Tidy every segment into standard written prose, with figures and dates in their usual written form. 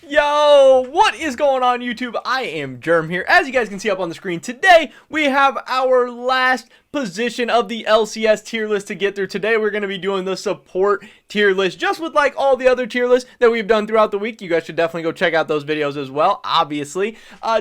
Yo, what is going on YouTube? I am Germ here. As you guys can see up on the screen, today we have our last position of the LCS tier list to get through. Today we're going to be doing the support tier list, just with like all the other tier lists that we've done throughout the week. You guys should definitely go check out those videos as well, obviously.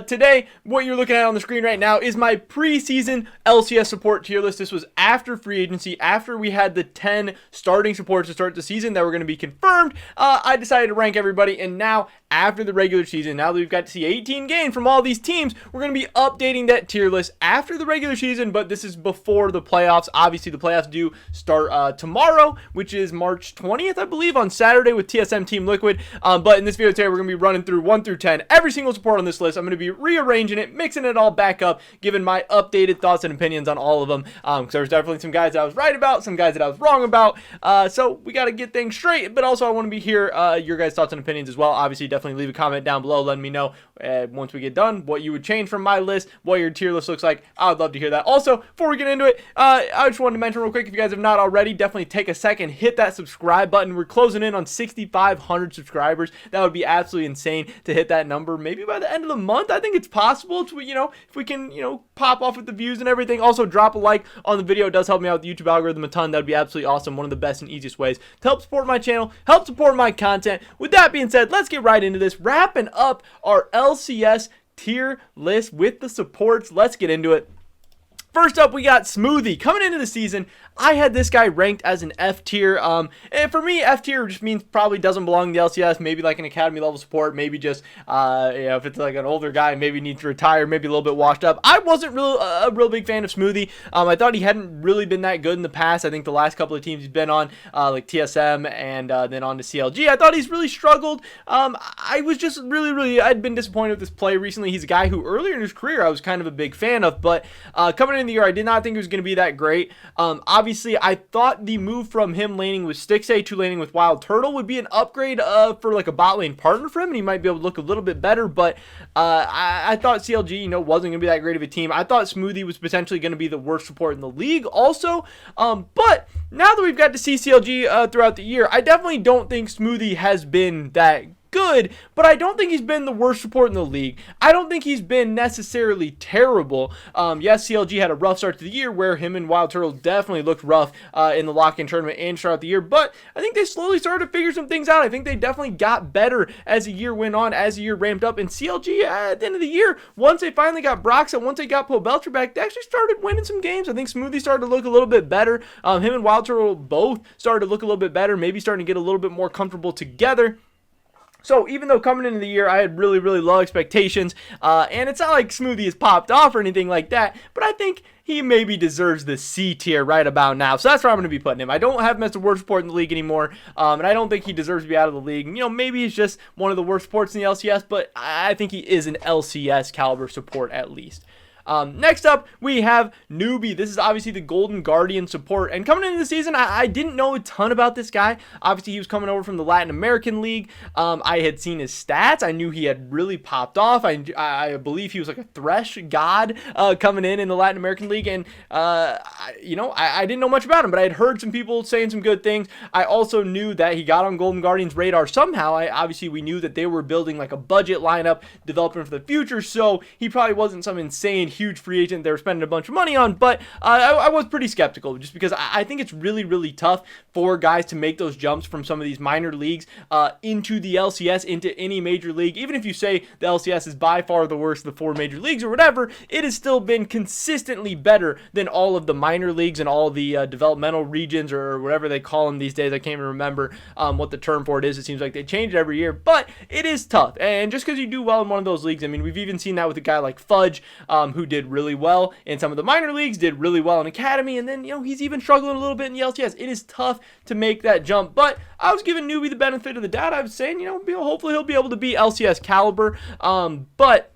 Today, what you're looking at on the screen right now is my preseason LCS support tier list. This was after free agency, after we had the 10 starting supports to start the season that were going to be confirmed. I decided to rank everybody, and now after the regular season, now that we've got to see 18 games from all these teams, we're going to be updating that tier list after the regular season, but this is before the playoffs. Obviously, the playoffs do start tomorrow, which is March 20th, I believe, on Saturday with TSM Team Liquid. But in this video today, we're going to be running through 1 through 10, every single support on this list. I'm going to be rearranging it, mixing it all back up, giving my updated thoughts and opinions on all of them. Because there's definitely some guys that I was right about, some guys that I was wrong about. So we got to get things straight, but also I want to be here your guys' thoughts and opinions as well. Obviously, definitely leave a comment down below letting me know once we get done what you would change from my list, what your tier list looks like. I would love to hear that. Also, before we get into it, I just wanted to mention real quick, if you guys have not already, definitely take a second, hit that subscribe button. We're closing in on 6,500 subscribers. That would be absolutely insane to hit that number maybe by the end of the month. I think it's possible to, if we can, pop off with the views and everything. Also, drop a like on the video. It does help me out with the YouTube algorithm a ton. That would be absolutely awesome. One of the best and easiest ways to help support my channel, help support my content. With that being said, let's get right into this. Wrapping up our LCS tier list with the supports. Let's get into it. First up, we got Smoothie. Coming into the season, I had this guy ranked as an F tier. And for me, F tier just means probably doesn't belong in the LCS. Maybe like an academy level support. Maybe just, if it's like an older guy, maybe needs to retire. Maybe a little bit washed up. I wasn't a real big fan of Smoothie. I thought he hadn't really been that good in the past. I think the last couple of teams he's been on, like TSM and then on to CLG, I thought he's really struggled. I was just I'd been disappointed with this play recently. He's a guy who earlier in his career I was kind of a big fan of, but coming in the year, I did not think it was going to be that great. Obviously, I thought the move from him laning with Stixxay to laning with Wild Turtle would be an upgrade for like a bot lane partner for him, and he might be able to look a little bit better, but I thought CLG, wasn't going to be that great of a team. I thought Smoothie was potentially going to be the worst support in the league also, but now that we've got to see CLG throughout the year, I definitely don't think Smoothie has been that good, but I don't think he's been the worst support in the league. I don't think he's been necessarily terrible. Yes, CLG had a rough start to the year where him and Wild Turtle definitely looked rough in the lock-in tournament and throughout the year, but I think they slowly started to figure some things out. I think they definitely got better as the year went on, as the year ramped up, and CLG at the end of the year, once they finally got Brox and once they got Pobelter back, they actually started winning some games. I think Smoothie started to look a little bit better. Him and Wild Turtle both started to look a little bit better, maybe starting to get a little bit more comfortable together. So even though coming into the year I had really low expectations, and it's not like Smoothie has popped off or anything like that, but I think he maybe deserves the C tier right about now. So that's where I'm going to be putting him. I don't have him as the worst support in the league anymore, and I don't think he deserves to be out of the league. Maybe he's just one of the worst supports in the LCS, but I think he is an LCS caliber support at least. Next up, we have Newbie. This is obviously the Golden Guardian support, and coming into the season, I didn't know a ton about this guy. Obviously, he was coming over from the Latin American League. I had seen his stats. I knew he had really popped off. I believe he was like a Thresh god coming in the Latin American League, and I didn't know much about him, but I had heard some people saying some good things. I also knew that he got on Golden Guardian's radar somehow. Obviously, we knew that they were building like a budget lineup, developing for the future, so he probably wasn't some insane huge free agent they were spending a bunch of money on, but I was pretty skeptical just because I think it's really tough for guys to make those jumps from some of these minor leagues into the LCS, into any major league. Even if you say the LCS is by far the worst of the 4 major leagues or whatever, it has still been consistently better than all of the minor leagues and all the developmental regions or whatever they call them these days. I can't even remember what the term for it is. It seems like they change it every year, but it is tough. And just because you do well in one of those leagues, I mean, we've even seen that with a guy like Fudge, who did really well in some of the minor leagues, did really well in Academy, and then, he's even struggling a little bit in the LCS. It is tough to make that jump, but I was giving Newbie the benefit of the doubt. I was saying, hopefully he'll be able to be LCS caliber, but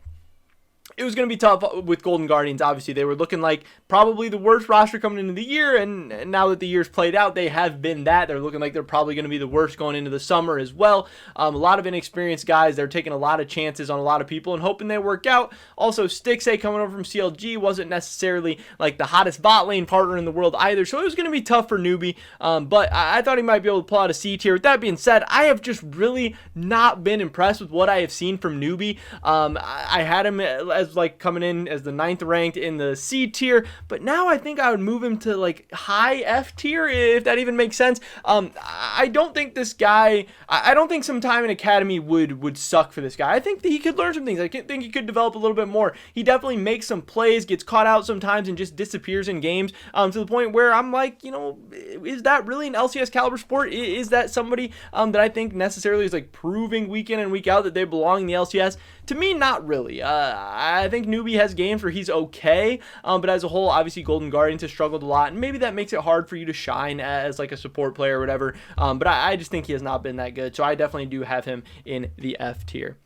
it was going to be tough with Golden Guardians. Obviously, they were looking like probably the worst roster coming into the year, and now that the year's played out, they have been that. They're looking like they're probably going to be the worst going into the summer as well. A lot of inexperienced guys. They're taking a lot of chances on a lot of people and hoping they work out. Also, Stixay coming over from CLG wasn't necessarily like the hottest bot lane partner in the world either, so it was going to be tough for Newbie, but I thought he might be able to pull out a C tier. With that being said, I have just really not been impressed with what I have seen from Newbie. I had him as like coming in as the 9th ranked in the C tier, but now I think I would move him to like high F tier, if that even makes sense. I don't think this guy, I don't think some time in academy would suck for this guy. I think that he could learn some things. I think he could develop a little bit more. He definitely makes some plays, gets caught out sometimes, and just disappears in games, to the point where I'm like, you know, is that really an LCS caliber sport? Is that somebody that I think necessarily is like proving week in and week out that they belong in the LCS? To me, not really. I think Newbie has games where he's okay, but as a whole, obviously Golden Guardians has struggled a lot, and maybe that makes it hard for you to shine as like a support player or whatever, but I just think he has not been that good, so I definitely do have him in the F tier.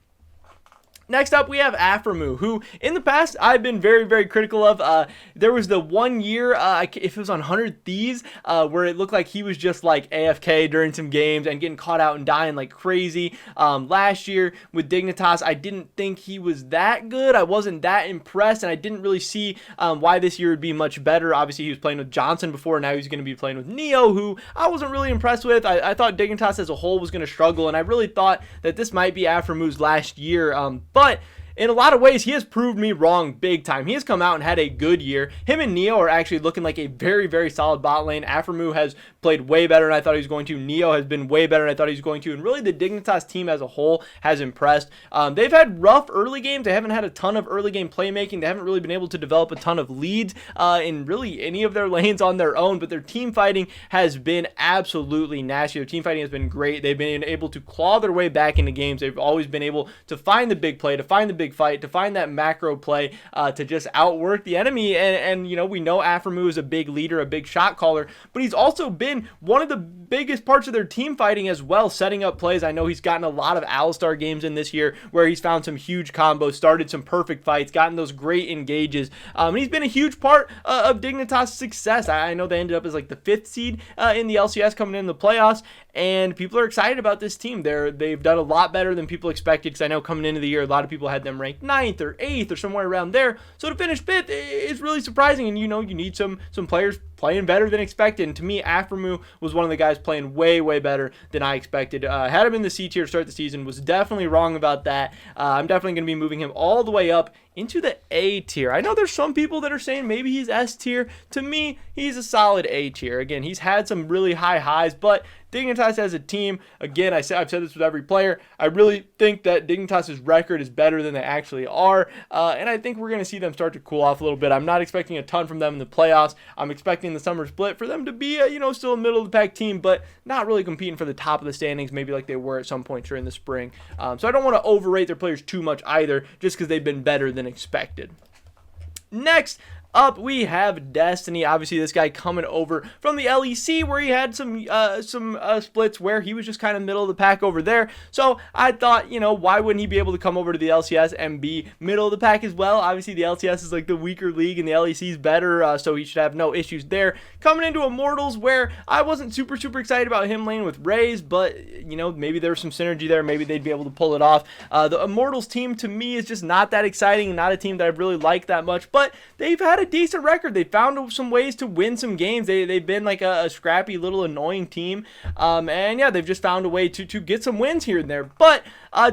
Next up, we have Aphromoo, who in the past I've been very, very critical of. There was the 1 year, if it was on 100 Thieves, where it looked like he was just like AFK during some games and getting caught out and dying like crazy. Last year with Dignitas, I didn't think he was that good. I wasn't that impressed, and I didn't really see why this year would be much better. Obviously, he was playing with Johnson before, now he's going to be playing with Neo, who I wasn't really impressed with. I thought Dignitas as a whole was going to struggle, and I really thought that this might be Aphromoo's last year. But in a lot of ways, he has proved me wrong big time. He has come out and had a good year. Him and Neo are actually looking like a very, very solid bot lane. Aphromoo has played way better than I thought he was going to. Neo has been way better than I thought he was going to. And really, the Dignitas team as a whole has impressed. They've had rough early games. They haven't had a ton of early game playmaking. They haven't really been able to develop a ton of leads in really any of their lanes on their own. But their team fighting has been absolutely nasty. Their team fighting has been great. They've been able to claw their way back into games. They've always been able to find the big play, to find the big fight, to find that macro play, to just outwork the enemy. And you know, we know Aphromoo is a big leader, a big shot caller, but he's also been one of the biggest parts of their team fighting as well, setting up plays. I know he's gotten a lot of Alistar games in this year where he's found some huge combos, started some perfect fights, gotten those great engages. And he's been a huge part of Dignitas' success. I know they ended up as like the 5th seed in the LCS coming in the playoffs, and people are excited about this team. They've done a lot better than people expected, because I know coming into the year, a lot of people had them ranked 9th or 8th or somewhere around there. So to finish 5th is really surprising, and you know, you need some players playing better than expected. And to me, Aphromoo was one of the guys playing way, way better than I expected. Had him in the C tier to start the season, was definitely wrong about that. I'm definitely going to be moving him all the way up into the A tier. I know there's some people that are saying maybe he's S tier. To me, he's a solid A tier. Again, he's had some really high highs, but Dignitas as a team, again, I've said this with every player, I really think that Dignitas' record is better than they actually are, and I think we're going to see them start to cool off a little bit. I'm not expecting a ton from them in the playoffs. I'm expecting the summer split for them to be still a middle of the pack team, but not really competing for the top of the standings, maybe like they were at some point during the spring. So I don't want to overrate their players too much either, just because they've been better than expected. Next up, we have Destiny. Obviously, this guy coming over from the LEC, where he had some splits where he was just kind of middle of the pack over there. So I thought, why wouldn't he be able to come over to the LCS and be middle of the pack as well? Obviously, the LCS is like the weaker league, and the LEC is better, so he should have no issues there. Coming into Immortals, where I wasn't super excited about him laning with Raze, but maybe there was some synergy there. Maybe they'd be able to pull it off. The Immortals team to me is just not that exciting, not a team that I really like that much, but they've had a decent record. They found some ways to win some games. They've been like a scrappy little annoying team, and yeah, they've just found a way to get some wins here and there. But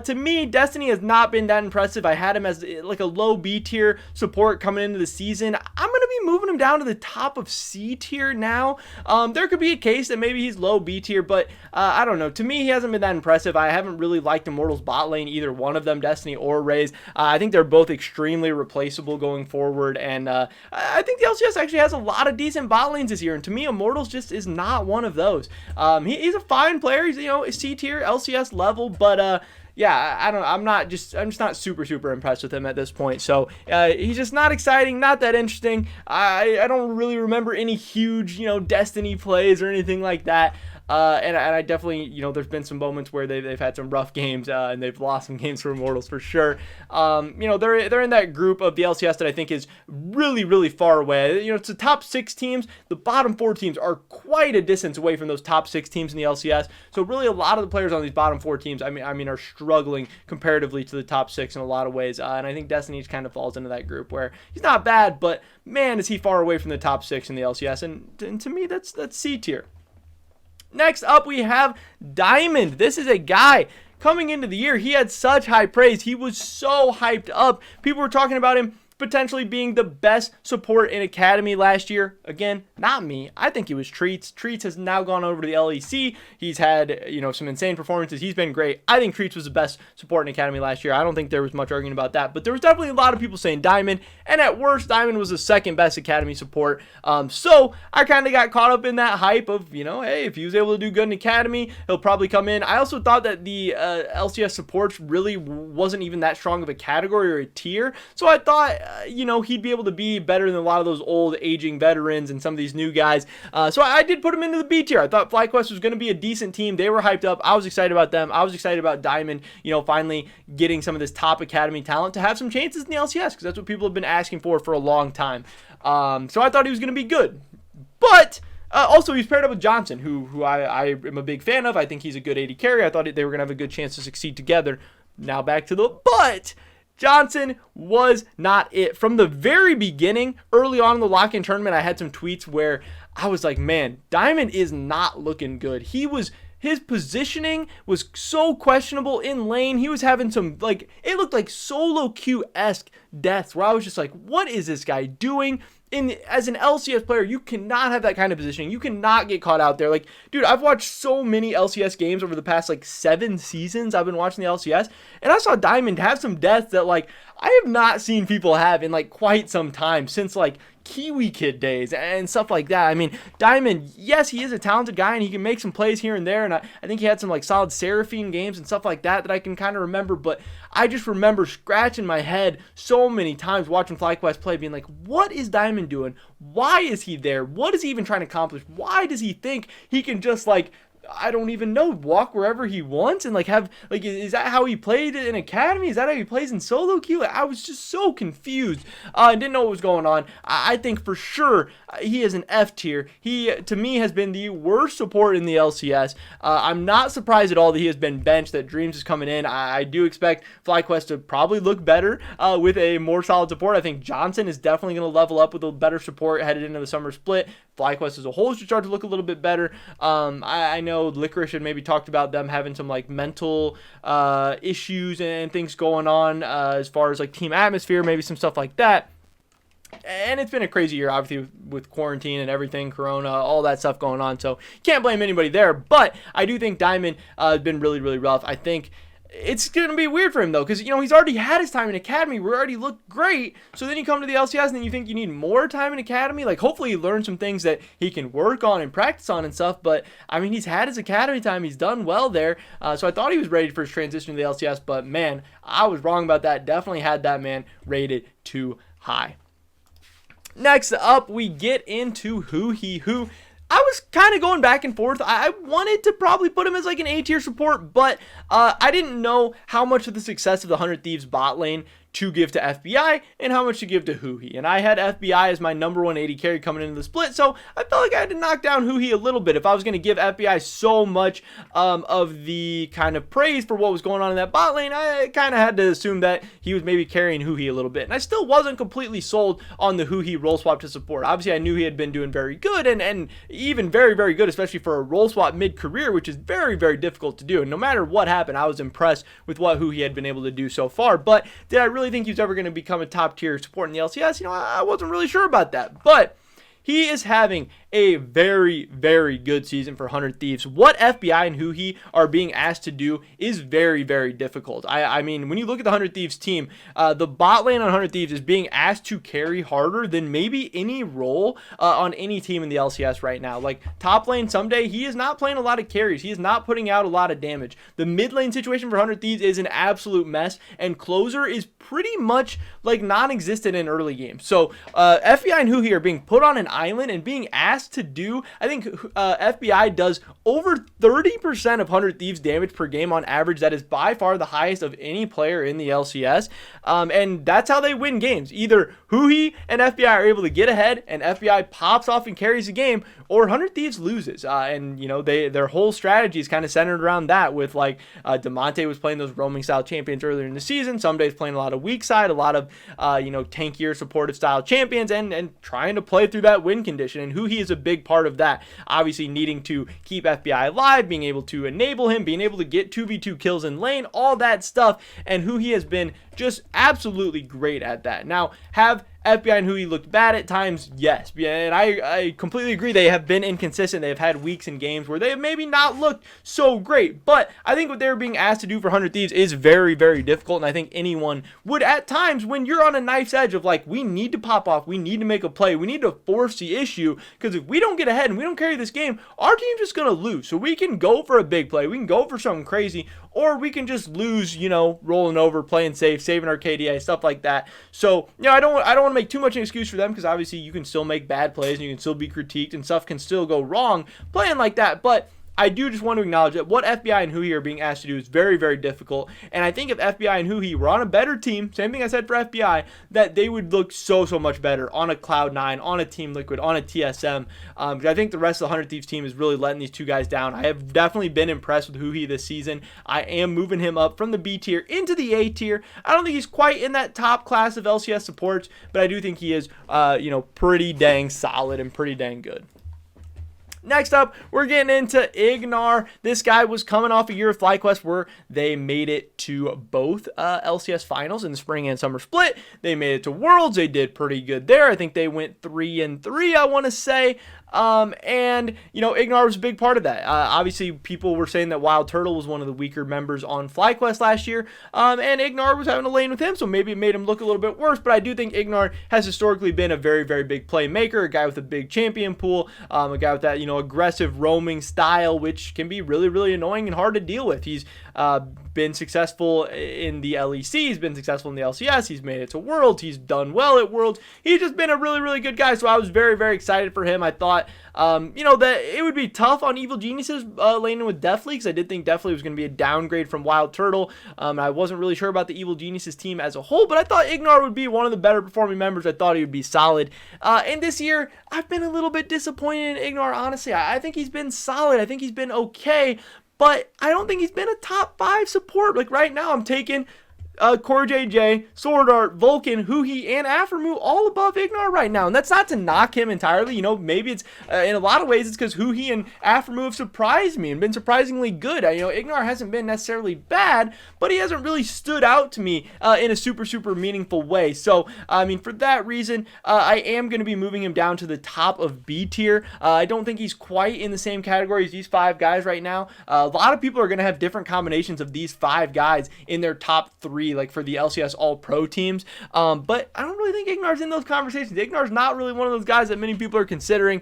to me, Destiny has not been that impressive. I had him as like a low B tier support coming into the season. I'm going to be moving him down to the top of C tier now. There could be a case that maybe he's low B tier, but I don't know. To me, he hasn't been that impressive. I haven't really liked Immortals bot lane, either one of them, Destiny or Raze. I think they're both extremely replaceable going forward, and I think the LCS actually has a lot of decent bot lanes this year, and to me, Immortals just is not one of those. He's a fine player. He's C tier, LCS level, but yeah, I'm just not super impressed with him at this point. So he's just not exciting, not that interesting. I don't really remember any huge Destiny plays or anything like that. And I definitely, you know, there's been some moments where they've had some rough games and they've lost some games for Immortals for sure. You know, they're in that group of the LCS that I think is really, really far away. You know, it's the top 6 teams. The bottom 4 teams are quite a distance away from those top 6 teams in the LCS. So really a lot of the players on these bottom 4 teams, I mean, are struggling comparatively to the top 6 in a lot of ways. And I think Destiny kind of falls into that group where he's not bad, but man, is he far away from the top 6 in the LCS. And to me, that's C tier. Next up, we have Diamond. This is a guy coming into the year. He had such high praise. He was so hyped up. People were talking about him potentially being the best support in Academy last year. Again, not me. I think it was Treats. Treats has now gone over to the LEC. He's had, you know, some insane performances. He's been great. I think Treats was the best support in Academy last year. I don't think there was much arguing about that, but there was definitely a lot of people saying Diamond, and at worst, Diamond was the second best Academy support. So I kind of got caught up in that hype of, you know, hey, if he was able to do good in Academy, he'll probably come in. I also thought that the LCS supports really wasn't even that strong of a category or a tier, so I thought, you know, he'd be able to be better than a lot of those old aging veterans and some of these new guys. So I did put him into the B tier. I thought FlyQuest was going to be a decent team. They were hyped up. I was excited about them. I was excited about Diamond, you know, finally getting some of this top Academy talent to have some chances in the LCS, because that's what people have been asking for a long time. So I thought he was going to be good. But also, he's paired up with Johnson, who I am a big fan of. I think he's a good AD carry. I thought they were going to have a good chance to succeed together. Now back to the but. Johnson was not it. From the very beginning, early on in the lock-in tournament, I had some tweets where I was like, man, Diamond is not looking good. His positioning was so questionable in lane. He was having some, like, it looked like solo queue-esque deaths where I was just like, what is this guy doing? As an LCS player, you cannot have that kind of positioning. You cannot get caught out there. Like, dude, I've watched so many LCS games over the past, like, 7 seasons I've been watching the LCS, and I saw Diamond have some deaths that, like, I have not seen people have in, like, quite some time since, like, Kiwi Kid days and stuff like that. I mean, Diamond, yes, he is a talented guy and he can make some plays here and there, and I think he had some like solid Seraphine games and stuff like that I can kind of remember, but I just remember scratching my head so many times watching FlyQuest play, being like, what is Diamond doing? Why is he there? What is he even trying to accomplish? Why does he think he can just, like, I don't even know, walk wherever he wants and, like, have, like, is that how he played in Academy? Is that how he plays in solo queue? Like, I was just so confused and didn't know what was going on. I think for sure he is an F tier. He, to me, has been the worst support in the LCS. I'm not surprised at all that he has been benched, that Dreams is coming in. I do expect FlyQuest to probably look better with a more solid support. I think Johnson is definitely going to level up with a better support headed into the summer split. FlyQuest as a whole should start to look a little bit better. I know Licorice had maybe talked about them having some like mental issues and things going on as far as like team atmosphere, maybe some stuff like that. And it's been a crazy year, obviously, with quarantine and everything, Corona, all that stuff going on. So can't blame anybody there. But I do think Diamond has been really, really rough. I think it's going to be weird for him, though, because, you know, he's already had his time in Academy. We already looked great. So then you come to the LCS and then you think you need more time in Academy. Like, hopefully he learned some things that he can work on and practice on and stuff. But, I mean, he's had his Academy time. He's done well there. So I thought he was ready for his transition to the LCS. But, man, I was wrong about that. Definitely had that man rated too high. Next up, we get into Huhi, who I was kind of going back and forth. I wanted to probably put him as like an A tier support, but I didn't know how much of the success of the 100 Thieves bot lane to give to FBI and how much to give to Huhi. And I had FBI as my number 1 AD carry coming into the split, so I felt like I had to knock down Huhi a little bit. If I was going to give FBI so much of the kind of praise for what was going on in that bot lane, I kind of had to assume that he was maybe carrying Huhi a little bit. And I still wasn't completely sold on the Huhi role swap to support. Obviously, I knew he had been doing very good and even very, very good, especially for a role swap mid-career, which is very, very difficult to do. And no matter what happened, I was impressed with what Huhi had been able to do so far. But did I really think he was ever going to become a top tier support in the LCS? You know, I wasn't really sure about that, but he is having a very, very good season for 100 Thieves. What FBI and Huhi are being asked to do is very, very difficult. I mean, when you look at the 100 Thieves team, the bot lane on 100 Thieves is being asked to carry harder than maybe any role on any team in the LCS right now. Like, top lane someday, he is not playing a lot of carries. He is not putting out a lot of damage. The mid lane situation for 100 Thieves is an absolute mess, and closer is pretty much like non-existent in early games. So FBI and Huhi are being put on an island and being asked to do, I think FBI does over 30% of 100 Thieves damage per game on average. That is by far the highest of any player in the LCS. And that's how they win games. Either Huhi and FBI are able to get ahead and FBI pops off and carries the game, or 100 Thieves loses. And, you know, their whole strategy is kind of centered around that, with like Demonte was playing those roaming style champions earlier in the season. Some days playing a lot of weak side, a lot of, you know, tankier supportive style champions, and trying to play through that win condition. And Huhi is a big part of that. Obviously needing to keep FBI alive, being able to enable him, being able to get 2v2 kills in lane, all that stuff. And Huhi has been just absolutely great at that. Now, have FBI and Huhi looked bad at times? Yes. And I completely agree. They have been inconsistent. They have had weeks in games where they have maybe not looked so great. But I think what they're being asked to do for 100 Thieves is very, very difficult. And I think anyone would at times, when you're on a knife's edge of like, we need to pop off, we need to make a play, we need to force the issue, because if we don't get ahead and we don't carry this game, our team's just going to lose. So we can go for a big play, we can go for something crazy, or we can just lose, you know, rolling over, playing safe, saving our KDA, stuff like that. So, you know, I don't want to make too much an excuse for them, because obviously you can still make bad plays and you can still be critiqued and stuff can still go wrong playing like that. But I do just want to acknowledge that what FBI and Huhi are being asked to do is very, very difficult. And I think if FBI and Huhi were on a better team, same thing I said for FBI, that they would look so much better on a Cloud9, on a Team Liquid, on a TSM. Because I think the rest of the 100 Thieves team is really letting these two guys down. I have definitely been impressed with Huhi this season. I am moving him up from the B tier into the A tier. I don't think he's quite in that top class of LCS supports, but I do think he is, you know, pretty dang solid and pretty dang good. Next up, we're getting into Ignar. This guy was coming off a year of FlyQuest where they made it to both LCS finals in the spring and summer split. They made it to Worlds. They did pretty good there. I think they went 3-3, I want to say. And, you know, Ignar was a big part of that. Obviously, people were saying that Wild Turtle was one of the weaker members on FlyQuest last year, and Ignar was having a lane with him, so maybe it made him look a little bit worse, but I do think Ignar has historically been a very, very big playmaker, a guy with a big champion pool, a guy with that, you know, aggressive roaming style, which can be really, really annoying and hard to deal with. He's been successful in the LEC, he's been successful in the LCS, he's made it to Worlds, he's done well at Worlds, he's just been a really, really good guy, so I was very, very excited for him. I thought, you know, that it would be tough on Evil Geniuses laning with Deathly, because I did think Deathly was going to be a downgrade from Wild Turtle. I wasn't really sure about the Evil Geniuses team as a whole, but I thought Ignar would be one of the better performing members. I thought he would be solid. And this year, I've been a little bit disappointed in Ignar, honestly. I think he's been solid. I think he's been okay, but I don't think he's been a top 5 support. Like right now, I'm taking CoreJJ, SwordArt, Vulcan, Huhi, and Aphromoo all above Ignar right now. And that's not to knock him entirely. You know, maybe it's, in a lot of ways, it's because Huhi and Aphromoo have surprised me and been surprisingly good. You know, Ignar hasn't been necessarily bad, but he hasn't really stood out to me in a super, super meaningful way. So, I mean, for that reason, I am going to be moving him down to the top of B tier. I don't think he's quite in the same category as these 5 guys right now. A lot of people are going to have different combinations of these 5 guys in their top 3, like for the LCS All-Pro teams, but I don't really think Ignar's in those conversations. Ignar's not really one of those guys that many people are considering.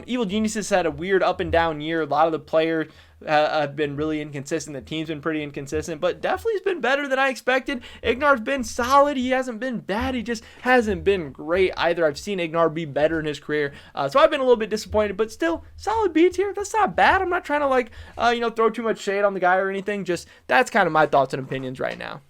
Evil Geniuses had a weird up and down year. A lot of the players have been really inconsistent. The team's been pretty inconsistent, but definitely has been better than I expected. Ignar's been solid. He hasn't been bad. He just hasn't been great either. I've seen Ignar be better in his career, so I've been a little bit disappointed, but still solid B tier. That's not bad. I'm not trying to like, you know, throw too much shade on the guy or anything. Just that's kind of my thoughts and opinions right now.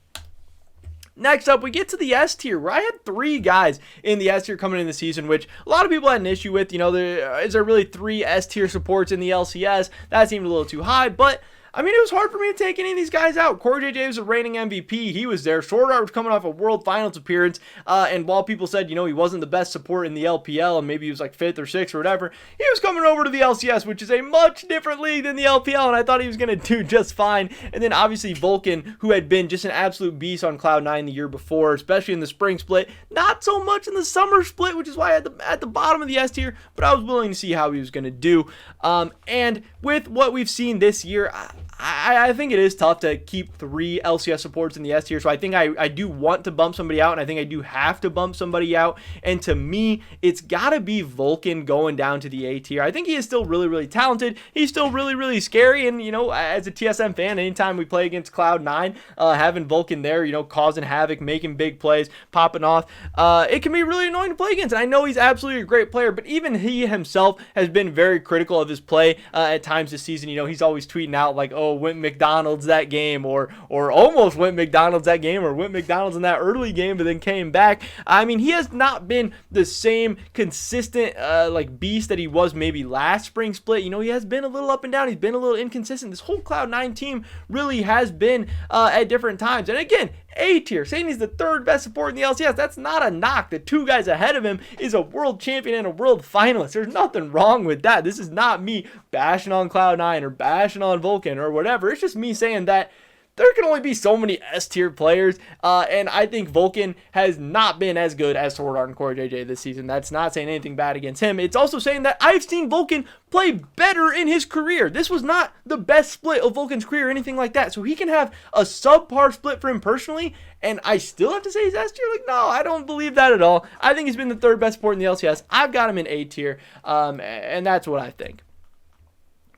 Next up, we get to the S tier, where I had 3 guys in the S tier coming in the season, which a lot of people had an issue with. You know, is there really 3 S tier supports in the LCS? That seemed a little too high, but I mean, it was hard for me to take any of these guys out. CoreJJ was a reigning MVP. He was there. SwordArt was coming off a World Finals appearance. And while people said, you know, he wasn't the best support in the LPL and maybe he was like 5th or 6th or whatever, he was coming over to the LCS, which is a much different league than the LPL. And I thought he was going to do just fine. And then obviously Vulcan, who had been just an absolute beast on Cloud9 the year before, especially in the spring split. Not so much in the summer split, which is why I had at the bottom of the S tier. But I was willing to see how he was going to do. And with what we've seen this year, I think it is tough to keep 3 LCS supports in the S tier, so I think I do want to bump somebody out, and I think I do have to bump somebody out, and to me, it's got to be Vulcan going down to the A tier. I think he is still really, really talented. He's still really, really scary, and, you know, as a TSM fan, anytime we play against Cloud9, having Vulcan there, you know, causing havoc, making big plays, popping off, it can be really annoying to play against, and I know he's absolutely a great player, but even he himself has been very critical of his play at times this season. You know, he's always tweeting out, like, oh, went McDonald's that game, or almost went McDonald's that game, or went McDonald's in that early game but then came back. I mean, he has not been the same consistent like beast that he was maybe last spring split. You know, he has been a little up and down. He's been a little inconsistent. This whole Cloud9 team really has been at different times. And again, A tier, saying he's the 3rd best support in the LCS, that's not a knock. The 2 guys ahead of him is a world champion and a world finalist. There's nothing wrong with that. This is not me bashing on Cloud9 or bashing on Vulcan or whatever. It's just me saying that there can only be so many S tier players, and I think Vulcan has not been as good as SwordArt and CoreJJ this season. That's not saying anything bad against him. It's also saying that I've seen Vulcan play better in his career. This was not the best split of Vulcan's career or anything like that, so he can have a subpar split for him personally, and I still have to say he's S tier? Like, no, I don't believe that at all. I think he's been the 3rd best support in the LCS. I've got him in A tier, and that's what I think.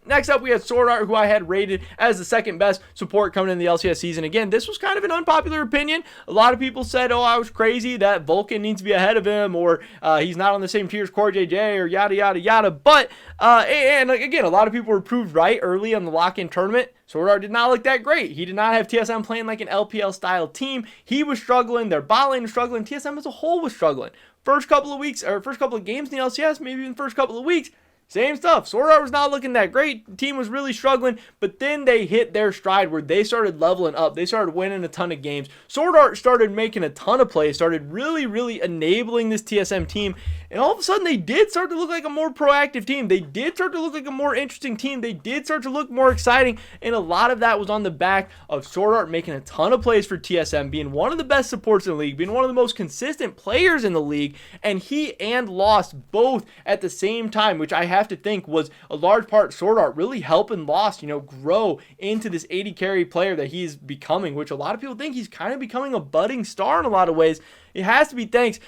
Next up, we had SwordArt, who I had rated as the 2nd best support coming in the LCS season. Again, this was kind of an unpopular opinion. A lot of people said, oh, I was crazy, that Vulcan needs to be ahead of him, or he's not on the same tier as CoreJJ, or yada, yada, yada. But, and again, a lot of people were proved right early on the lock-in tournament. SwordArt did not look that great. He did not have TSM playing like an LPL-style team. He was struggling. Their bot lane was struggling. TSM as a whole was struggling. First couple of weeks, or first couple of games in the LCS, maybe even first couple of weeks, same stuff. SwordArt was not looking that great. The team was really struggling, but then they hit their stride where they started leveling up. They started winning a ton of games. SwordArt started making a ton of plays, started really, really enabling this TSM team, and all of a sudden they did start to look like a more proactive team. They did start to look like a more interesting team. They did start to look more exciting, and a lot of that was on the back of SwordArt making a ton of plays for TSM, being one of the best supports in the league, being one of the most consistent players in the league, and he and Lost both at the same time, which I have to think was a large part SwordArt really helping Lost, you know, grow into this 80 carry player that he's becoming, which a lot of people think he's kind of becoming a budding star in a lot of ways. It has to be thanks,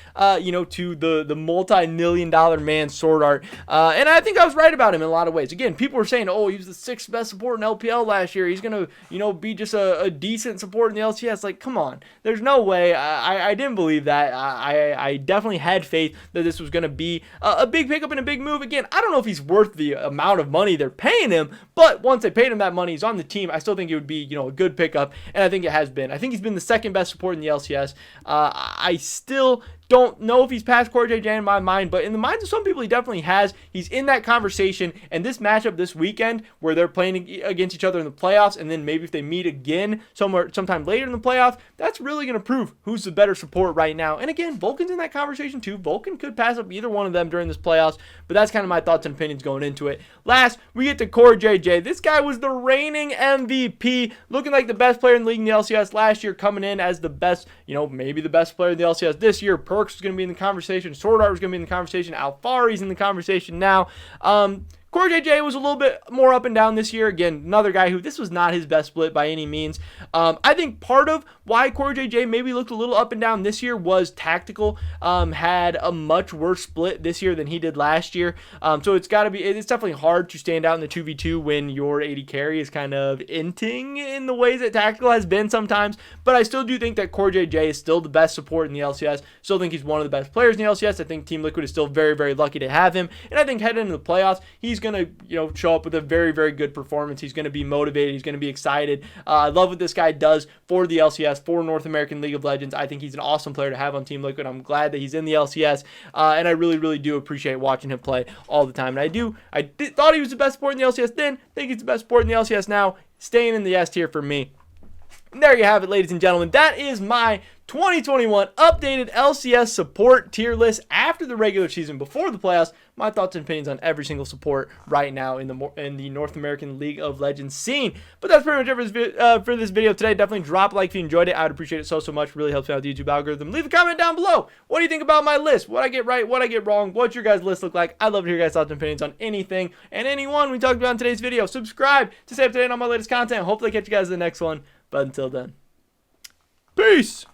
you know, to the multi-million-dollar man SwordArt, and I think I was right about him in a lot of ways. Again, people were saying, oh, he was the 6th best support in LPL last year. He's gonna, you know, be just a decent support in the LCS. Like, come on, there's no way. I didn't believe that. I definitely had faith that this was gonna be a big pickup and a big move. Again, I don't know if he's worth the amount of money they're paying him, but once they paid him that money, he's on the team. I still think it would be, you know, a good pickup, and I think it has been. I think he's been the 2nd best support in the LCS. I still don't know if he's past CoreJJ in my mind, but in the minds of some people, he definitely has. He's in that conversation, and this matchup this weekend, where they're playing against each other in the playoffs, and then maybe if they meet again sometime later in the playoffs, that's really going to prove who's the better support right now. And again, Vulcan's in that conversation too. Vulcan could pass up either one of them during this playoffs, but that's kind of my thoughts and opinions going into it. Last, we get to CoreJJ. This guy was the reigning MVP, looking like the best player in the league in the LCS last year, coming in as the best, you know, maybe the best player in the LCS this year. Perks is going to be in the conversation. SwordArt was going to be in the conversation. Alfari's in the conversation now. CoreJJ was a little bit more up and down this year. Again, another guy who this was not his best split by any means. I think part of why CoreJJ maybe looked a little up and down this year was tactical. Had a much worse split this year than he did last year. So it's definitely hard to stand out in the 2v2 when your 80 carry is kind of inting in the ways that tactical has been sometimes. But I still do think that CoreJJ is still the best support in the LCS. Still think he's one of the best players in the LCS. I think Team Liquid is still very, very lucky to have him. And I think heading into the playoffs, he's going to, you know, show up with a very, very good performance. He's going to be motivated. He's going to be excited. I love what this guy does for the LCS, for North American League of Legends. I think he's an awesome player to have on Team Liquid. I'm glad that he's in the LCS, and I really, really do appreciate watching him play all the time. And I thought he was the best support in the LCS then. Think he's the best support in the LCS now. Staying in the S tier for me. And there you have it, ladies and gentlemen. That is my 2021 updated LCS support tier list after the regular season, before the playoffs. My thoughts and opinions on every single support right now in the North American League of Legends scene. But that's pretty much it for this video today. Definitely drop a like if you enjoyed it. I would appreciate it so much. Really helps out the YouTube algorithm. Leave a comment down below. What do you think about my list? What I get right? What I get wrong? What's your guys' list look like? I'd love to hear your guys' thoughts and opinions on anything and anyone we talked about in today's video. Subscribe to stay up to date on my latest content. Hopefully I catch you guys in the next one. But until then, peace!